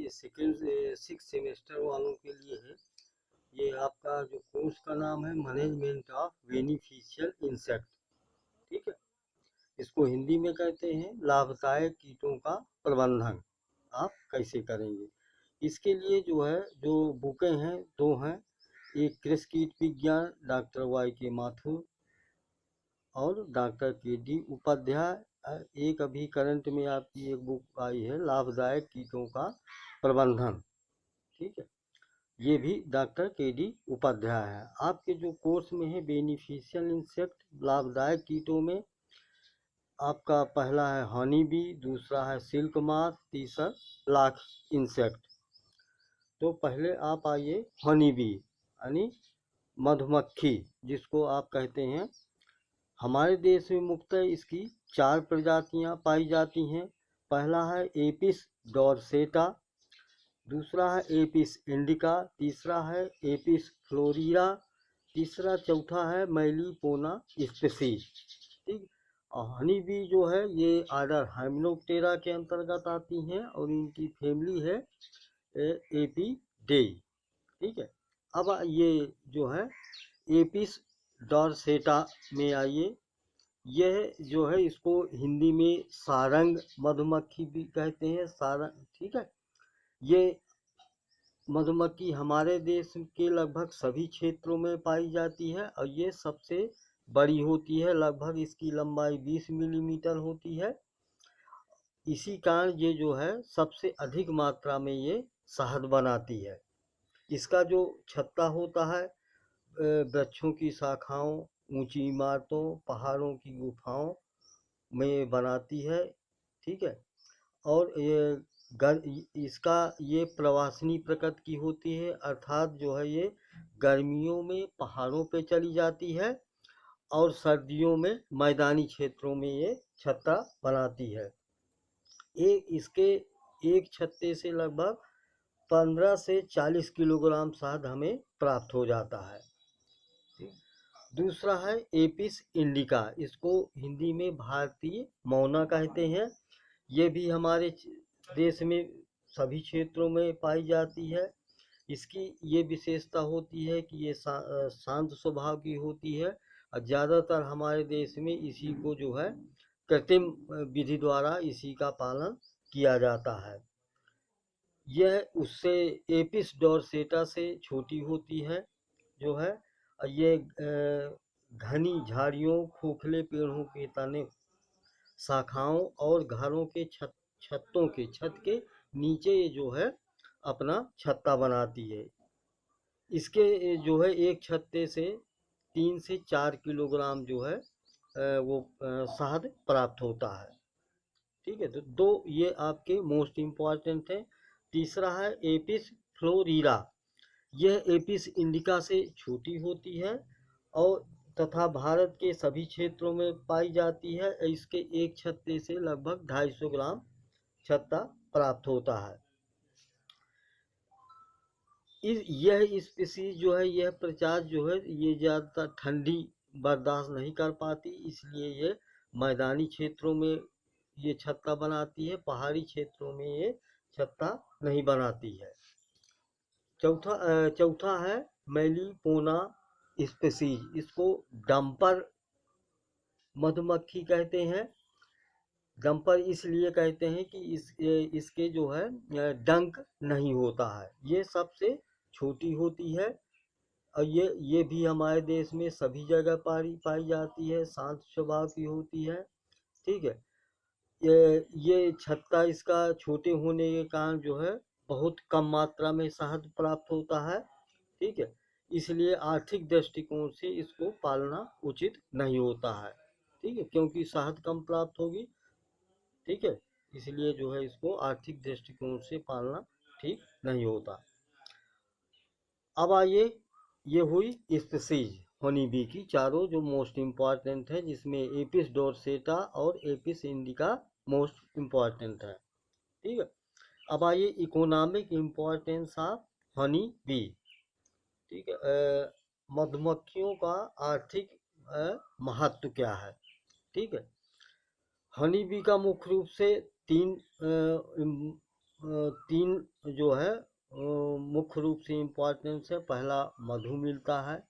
ये second 6 semester वालों के लिए है। ये आपका जो कोर्स का नाम है मैनेजमेंट ऑफ बेनिफिशियल इंसेक्ट, ठीक है। इसको हिंदी में कहते हैं लाभदायक कीटों का प्रबंधन आप कैसे करेंगे। इसके लिए जो है जो बुकें हैं दो हैं, एक कृषि कीट विज्ञान डॉक्टर वाई के माथुर और डॉक्टर के डी उपाध्याय। एक अभी करंट में आपकी एक बुक आई है लाभदायक कीटों का प्रबंधन, ठीक है। ये भी डॉक्टर के डी उपाध्याय है। आपके जो कोर्स में है बेनिफिशियल इंसेक्ट लाभदायक कीटों में आपका पहला है हनी बी, दूसरा है सिल्क मार्क, तीसरा लाख इंसेक्ट। तो पहले आप आइए हनी बी यानी मधुमक्खी जिसको आप कहते हैं। हमारे देश में मुख्यतः इसकी 4 प्रजातियां पाई जाती हैं। पहला है एपिस डोरसेटा, दूसरा है एपिस इंडिका, तीसरा है एपिस फ्लोरिया, चौथा है मैलीपोना स्पीसीज, ठीक। और हनी बी जो है ये आर्डर हाइमेनोप्टेरा के अंतर्गत आती हैं और इनकी फैमिली है एपीडेई, ठीक है। अब ये जो है एपिस डोरसेटा में आइए। यह जो है इसको हिंदी में सारंग मधुमक्खी भी कहते हैं, सारंग, ठीक है। ये मधुमक्खी हमारे देश के लगभग सभी क्षेत्रों में पाई जाती है और ये सबसे बड़ी होती है, लगभग इसकी लंबाई 20 मिलीमीटर होती है। इसी कारण ये जो है सबसे अधिक मात्रा में ये शहद बनाती है। इसका जो छत्ता होता है वृक्षों की शाखाओं, ऊंची इमारतों, पहाड़ों की गुफाओं में बनाती है, ठीक है। और इसका ये प्रवासनी प्रकृति की होती है, अर्थात जो है ये गर्मियों में पहाड़ों पे चली जाती है और सर्दियों में मैदानी क्षेत्रों में ये छत्ता बनाती है। इसके एक छत्ते से लगभग 15 से 40 किलोग्राम शहद हमें प्राप्त हो जाता है। दूसरा है एपिस इंडिका, इसको हिंदी में भारतीय मौना कहते हैं। ये भी हमारे देश में सभी क्षेत्रों में पाई जाती है। इसकी ये विशेषता होती है कि ये शांत स्वभाव की होती है और ज़्यादातर हमारे देश में इसी को जो है कृत्रिम विधि द्वारा इसी का पालन किया जाता है। यह उससे एपिस डोरसेटा से छोटी होती है जो है। ये घनी झाड़ियों, खोखले पेड़ों के तने, शाखाओं और घरों के छत के नीचे ये जो है अपना छत्ता बनाती है। इसके जो है एक छत्ते से 3 से 4 किलोग्राम जो है वो शहद प्राप्त होता है, ठीक है। तो दो ये आपके मोस्ट इम्पॉर्टेंट है। तीसरा है एपिस फ्लोरिरा, यह एपिस इंडिका से छोटी होती है और तथा भारत के सभी क्षेत्रों में पाई जाती है। इसके एक छत्ते से लगभग 250 ग्राम छत्ता प्राप्त होता है। यह स्पीसीज जो है, यह प्रजाति जो है ये ज़्यादातर ठंडी बर्दाश्त नहीं कर पाती, इसलिए ये मैदानी क्षेत्रों में ये छत्ता बनाती है, पहाड़ी क्षेत्रों में ये छत्ता नहीं बनाती है। चौथा है मैलीपोना स्पीसीज, इसको डंपर मधुमक्खी कहते हैं। डंपर इसलिए कहते हैं कि इसके जो है डंक नहीं होता है, ये सबसे छोटी होती है और ये भी हमारे देश में सभी जगह पाई जाती है, शांत स्वभाव की होती है, ठीक है। ये छत्ता इसका छोटे होने के कारण जो है बहुत कम मात्रा में शहद प्राप्त होता है, ठीक है। इसलिए आर्थिक दृष्टिकोण से इसको पालना उचित नहीं होता है, ठीक है, क्योंकि शहद कम प्राप्त होगी, ठीक है। इसलिए जो है इसको आर्थिक दृष्टिकोण से पालना ठीक नहीं होता। अब आइए, ये हुई स्पीसीज हनी बी की चारों जो मोस्ट इम्पॉर्टेंट है, जिसमें एपिस डोरसेटा और एपिस इंडिका मोस्ट इम्पॉर्टेंट है, ठीक है। अब आइए economic importance of honey bee, ठीक है। मधुमक्खियों का आर्थिक महत्व क्या है, ठीक है। हनी बी का मुख्य रूप से तीन मुख्य रूप से इम्पोर्टेंस है, पहला मधु मिलता है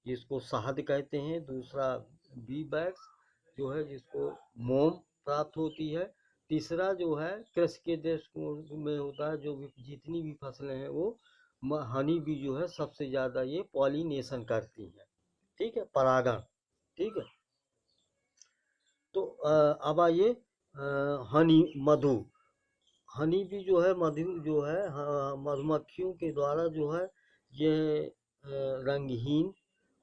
जिसको शहद कहते हैं, दूसरा बी वैक्स जो है जिसको मोम प्राप्त होती है, तीसरा जो है कृषि के देश में होता है, जो भी जितनी भी फसलें हैं वो हनी बी जो है सबसे ज़्यादा ये पॉलिनेशन करती हैं, ठीक है, परागण, ठीक है। तो अब आइए हनी मधु, हनी बी जो है मधु जो है मधुमक्खियों के द्वारा जो है ये रंगहीन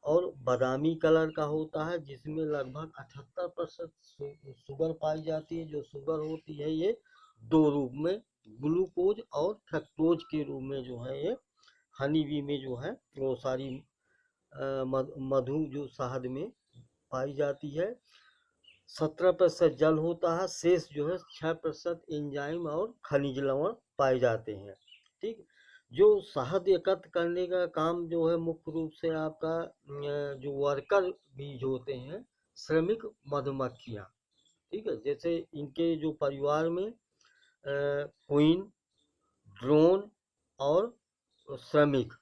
और बादामी कलर का होता है, जिसमें लगभग 78% शुगर पाई जाती है। जो शुगर होती है ये दो रूप में, ग्लूकोज और फ्रक्टोज के रूप में जो है ये हनी बी में जो है वो सारी मधु जो शहद में पाई जाती है। 17% जल होता है, शेष जो है 6% एंजाइम और खनिज लवण पाए जाते हैं, ठीक। जो शहद एकत्र करने का काम जो है मुख्य रूप से आपका जो वर्कर बीज होते हैं, श्रमिक मधुमक्खियाँ, ठीक है, जैसे इनके जो परिवार में क्वीन, ड्रोन और श्रमिक,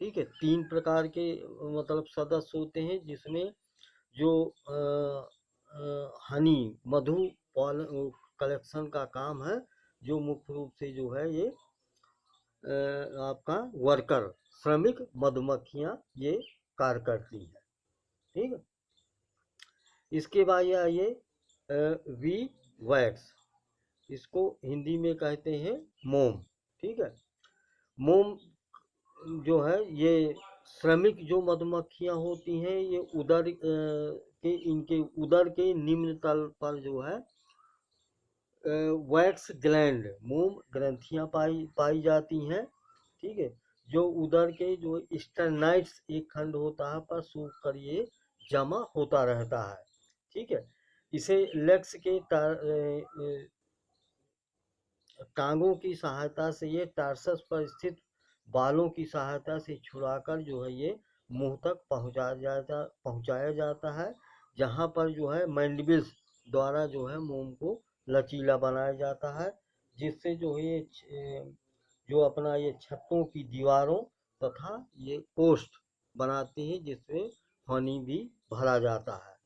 ठीक है, 3 प्रकार के मतलब सदस्य होते हैं, जिसमें जो हनी मधु कलेक्शन का काम है, जो मुख्य रूप से जो है ये आपका वर्कर श्रमिक मधुमक्खियाँ ये कार्य करती हैं, ठीक है। इसके बाद ये आइए वी वैक्स, इसको हिंदी में कहते हैं मोम, ठीक है। मोम जो है ये श्रमिक जो मधुमक्खियाँ होती हैं, ये उदर के इनके उदर के निम्न तल पर जो है वैक्स ग्लैंड मोम ग्रंथियाँ पाई जाती हैं, ठीक है, जो उदर के जो स्टर्नाइट्स एक खंड होता है पर सूख कर ये जमा होता रहता है, ठीक है। इसे लेग्स के टांगों की सहायता से ये टार्सस पर स्थित बालों की सहायता से छुड़ाकर जो है ये मुंह तक पहुंचाया जाता है, जहां पर जो है मैंडिबल्स द्वारा जो है मोम को लचीला बनाया जाता है, जिससे जो है ये जो अपना ये छत्तों की दीवारों तथा ये पोस्ट बनाते हैं, जिससे हनी भी भरा जाता है,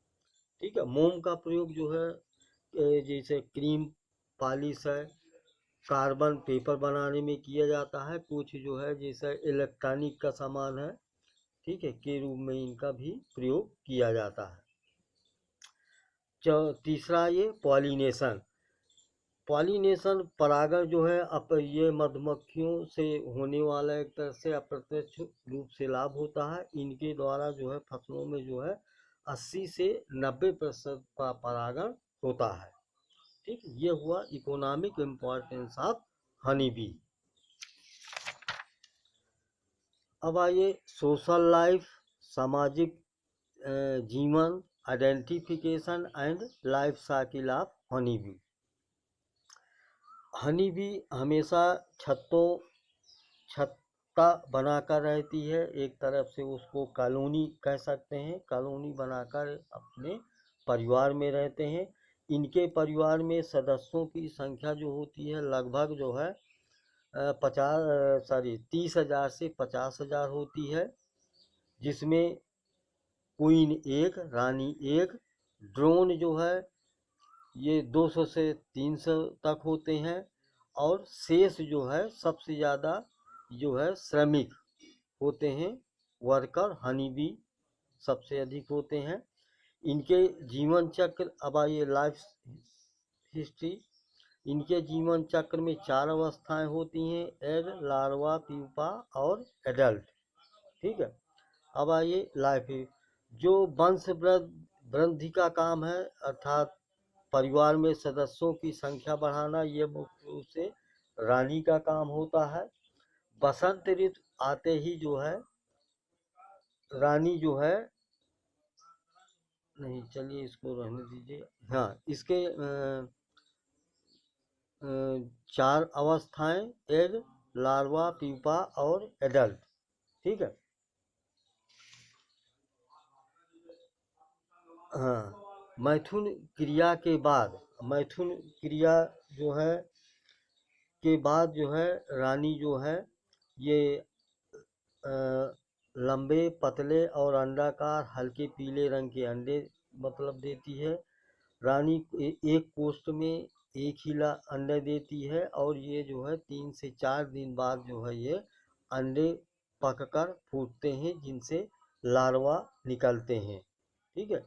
ठीक है। मोम का प्रयोग जो है जैसे क्रीम पॉलिश है, कार्बन पेपर बनाने में किया जाता है, कुछ जो है जैसे इलेक्ट्रॉनिक का सामान है, ठीक है, के रूप में इनका भी प्रयोग किया जाता है। तीसरा ये पॉलिनेशन, पॉलिनेशन परागण जो है ये मधुमक्खियों से होने वाला एक तरह से अप्रत्यक्ष रूप से लाभ होता है। इनके द्वारा जो है फसलों में जो है 80 से 90% का परागण होता है, ठीक। ये हुआ economic importance of honey bee. अब आइए सोशल लाइफ, सामाजिक जीवन, identification and life cycle of honey bee. Honey bee हमेशा छत्ता बनाकर रहती है, एक तरफ से उसको कॉलोनी कह सकते हैं, कॉलोनी बनाकर अपने परिवार में रहते हैं। इनके परिवार में सदस्यों की संख्या जो होती है लगभग जो है 30,000 से 50,000 होती है, जिसमें क्वीन एक, रानी एक, ड्रोन जो है ये 200 से 300 तक होते हैं, और शेष जो है सबसे ज़्यादा जो है श्रमिक होते हैं, वर्कर हनी बी सबसे अधिक होते हैं। इनके जीवन चक्र, अब आइए लाइफ हिस्ट्री, इनके जीवन चक्र में 4 अवस्थाएं होती हैं, एग, लार्वा, प्यूपा और एडल्ट, ठीक है। अब आइए लाइफ, जो वंश वृद्धि का काम है, अर्थात परिवार में सदस्यों की संख्या बढ़ाना, ये मुख्य रूप से रानी का काम होता है। बसंत ऋतु आते ही जो है रानी जो है, नहीं चलिए इसको रहने दीजिए, हाँ, इसके 4 अवस्थाएं, एग, लार्वा, प्यूपा और एडल्ट, ठीक है। हाँ, मैथुन क्रिया के बाद, मैथुन क्रिया जो है के बाद जो है रानी जो है ये लंबे पतले और अंडाकार हल्के पीले रंग के अंडे मतलब देती है। रानी एक कोष्ठ में एक ही अंडे देती है और ये जो है 3 से 4 दिन बाद जो है ये अंडे पककर फूटते हैं, जिनसे लार्वा निकलते हैं। ठीक है।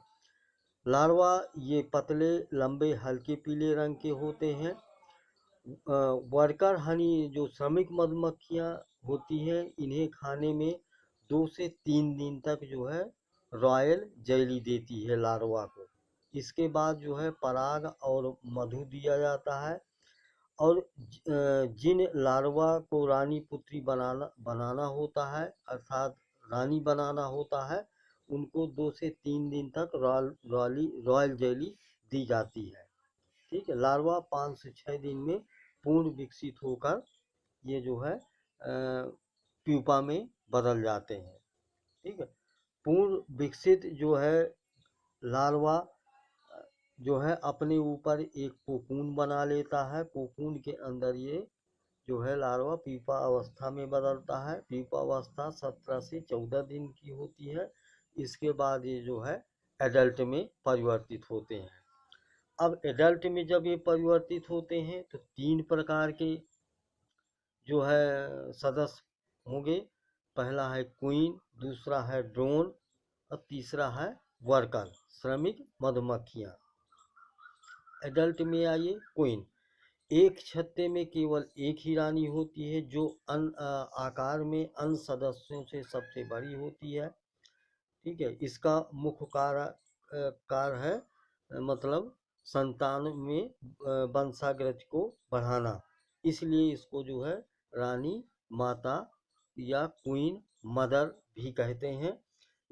लार्वा ये पतले लंबे हल्के पीले रंग के होते हैं। वर्कर हनी जो श्रमिक मधुमक्खियाँ होती हैं, इन्हें खाने में 2 से 3 दिन तक जो है रॉयल जेली देती है लार्वा को। इसके बाद जो है पराग और मधु दिया जाता है। और जिन लार्वा को रानी पुत्री बनाना होता है, अर्थात रानी बनाना होता है, उनको 2 से 3 दिन तक रॉयल जेली दी जाती है। ठीक है। लार्वा 5 से 6 दिन में पूर्ण विकसित होकर ये जो है प्यूपा में बदल जाते हैं। ठीक है। पूर्ण विकसित जो है लार्वा जो है अपने ऊपर एक कोकून बना लेता है। कोकून के अंदर ये जो है लार्वा प्यूपा अवस्था में बदलता है। प्यूपा अवस्था 17 से 14 दिन की होती है। इसके बाद ये जो है एडल्ट में परिवर्तित होते हैं। अब एडल्ट में जब ये परिवर्तित होते हैं तो 3 प्रकार के जो है सदस्य होंगे। पहला है क्वीन, दूसरा है ड्रोन और तीसरा है वर्कर, श्रमिक मधुमक्खियाँ। एडल्ट में आइए क्वीन। एक छत्ते में केवल एक ही रानी होती है, जो आकार में अन्य सदस्यों से सबसे बड़ी होती है। ठीक है। इसका मुख्य कार्य है मतलब संतान में वंशाग्रज को बढ़ाना। इसलिए इसको जो है रानी माता या क्वीन मदर भी कहते हैं।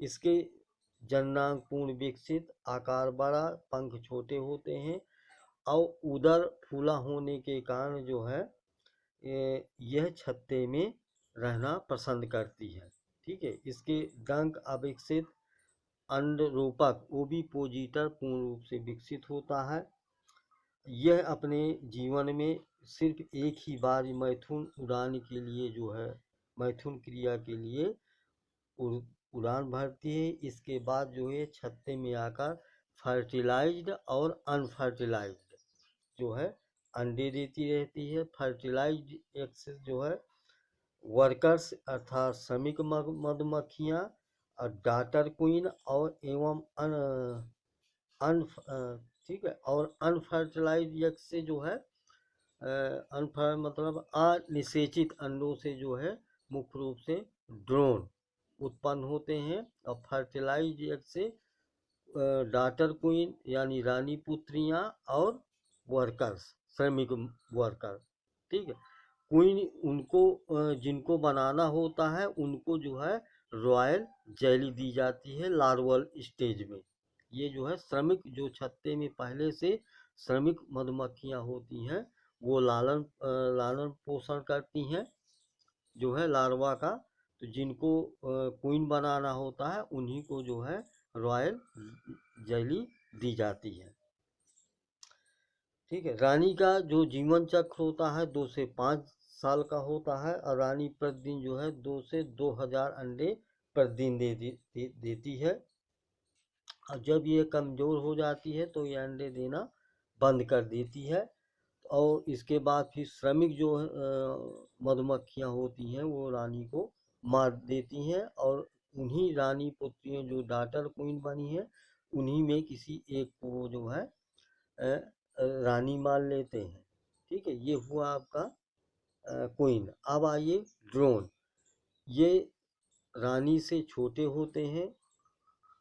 इसके जननांग पूर्ण विकसित, आकार बड़ा, पंख छोटे होते हैं और उदर फूला होने के कारण जो है यह छत्ते में रहना पसंद करती है। ठीक है। इसके डंक अविकसित अंडरूपक ओविपोजिटर पूर्ण रूप से विकसित होता है। यह अपने जीवन में सिर्फ एक ही बार मैथुन उड़ान के लिए जो है मैथुन क्रिया के लिए उड़ान भरती है। इसके बाद जो है छत्ते में आकर फर्टिलाइज्ड और अनफर्टिलाइज्ड जो है अंडे देती रहती है। फर्टिलाइज्ड एग्स जो है वर्कर्स अर्थात श्रमिक मधुमक्खियाँ और डाटर क्वीन और एवं ठीक है। और अनफर्टिलाइज्ड एग से जो है मतलब अनिषेचित अंडों से जो है मुख्य रूप से ड्रोन उत्पन्न होते हैं। और फर्टिलाइज्ड एग से डाटर क्वीन यानी रानी पुत्रियाँ और वर्कर्स श्रमिक वर्कर। ठीक है। क्वीन उनको जिनको बनाना होता है उनको जो है रॉयल जेली दी जाती है लार्वल स्टेज में। ये जो है श्रमिक जो छत्ते में पहले से श्रमिक मधुमक्खियाँ होती हैं वो लालन पोषण करती हैं जो है लार्वा का। तो जिनको क्वीन बनाना होता है उन्हीं को जो है रॉयल जेली दी जाती है। ठीक है। रानी का जो जीवन चक्र होता है 2 से 5 साल का होता है और रानी प्रतिदिन जो है 2 से 2000 अंडे प्रतिदिन देती है। और जब ये कमज़ोर हो जाती है तो ये अंडे देना बंद कर देती है। और इसके बाद फिर श्रमिक जो मधुमक्खियाँ होती हैं वो रानी को मार देती हैं और उन्हीं रानी पुत्रियों जो डाटर क्वीन बनी है उन्हीं में किसी एक को जो है रानी मान लेते हैं। ठीक है। ये हुआ आपका क्वीन। अब आइए ड्रोन। ये रानी से छोटे होते हैं,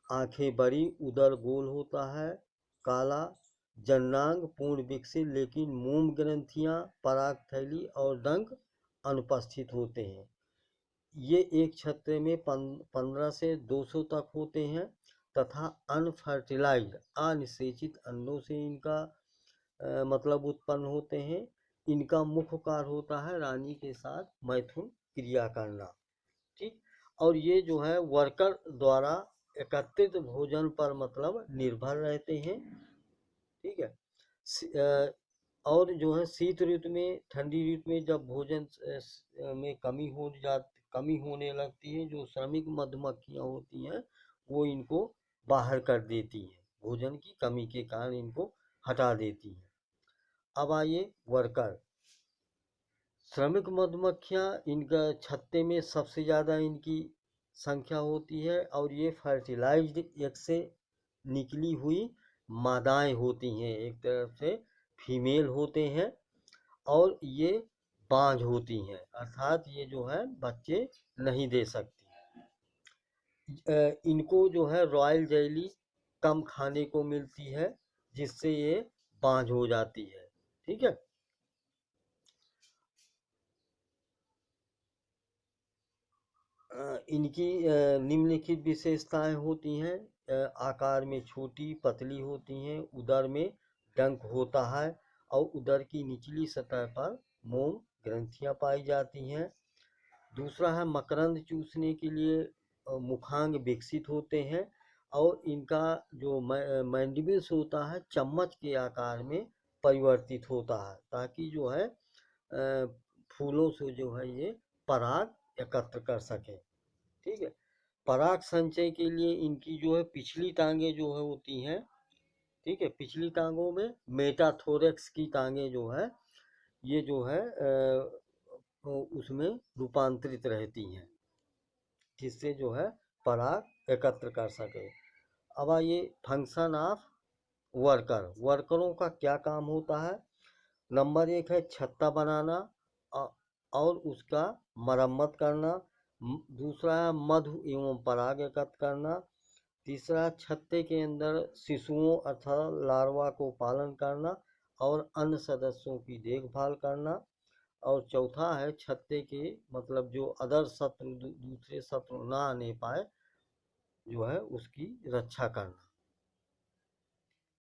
आंखें बड़ी, उदर गोल होता है, काला, जननांग पूर्ण विकसित लेकिन मोम ग्रंथियां, पराग थैली और डंक अनुपस्थित होते हैं। ये एक छत्ते में 15 से 200 तक होते हैं तथा अनफर्टिलाइज्ड अनिषेचित अंडों से इनका मतलब उत्पन्न होते हैं। इनका मुख्य कार्य होता है रानी के साथ मैथुन क्रिया करना। ठीक। और ये जो है वर्कर द्वारा एकत्रित भोजन पर मतलब निर्भर रहते हैं। ठीक है। और जो है शीत ऋतु में ठंडी ऋतु में जब भोजन में कमी होने लगती है, जो श्रमिक मधुमक्खियाँ होती हैं वो इनको बाहर कर देती हैं, भोजन की कमी के कारण इनको हटा देती हैं। अब आइए वर्कर। श्रमिक मधुमक्खियाँ इनका छत्ते में सबसे ज़्यादा इनकी संख्या होती है और ये फर्टिलाइज्ड एग से निकली हुई मादाएं होती हैं, एक तरफ से फीमेल होते हैं और ये बांझ होती हैं, अर्थात ये जो है बच्चे नहीं दे सकती। इनको जो है रॉयल जेली कम खाने को मिलती है, जिससे ये बांझ हो जाती है। ठीक है। इनकी निम्नलिखित विशेषताएं होती हैं। आकार में छोटी पतली होती हैं, उदर में डंक होता है और उदर की निचली सतह पर मोम ग्रंथियां पाई जाती हैं। दूसरा है मकरंद चूसने के लिए मुखांग विकसित होते हैं और इनका जो मैंडिबल्स होता है चम्मच के आकार में परिवर्तित होता है, ताकि जो है फूलों से जो है ये पराग एकत्र कर सकें। ठीक है। पराग संचय के लिए इनकी जो है पिछली टांगे जो है होती हैं, ठीक है, पिछली टांगों में मेटाथोरेक्स की टांगे जो है ये जो है उसमें रूपांतरित रहती हैं, जिससे जो है पराग एकत्र कर सके। अब आइए फंक्शन ऑफ वर्कर। वर्करों का क्या काम होता है? नंबर 1 है छत्ता बनाना और उसका मरम्मत करना। दूसरा है मधु एवं पराग एकत्र करना। तीसरा छत्ते के अंदर शिशुओं अथवा लार्वा को पालन करना और अन्य सदस्यों की देखभाल करना। और चौथा है छत्ते के मतलब जो अदर शत्रु दूसरे शत्रु ना आने पाए जो है उसकी रक्षा करना।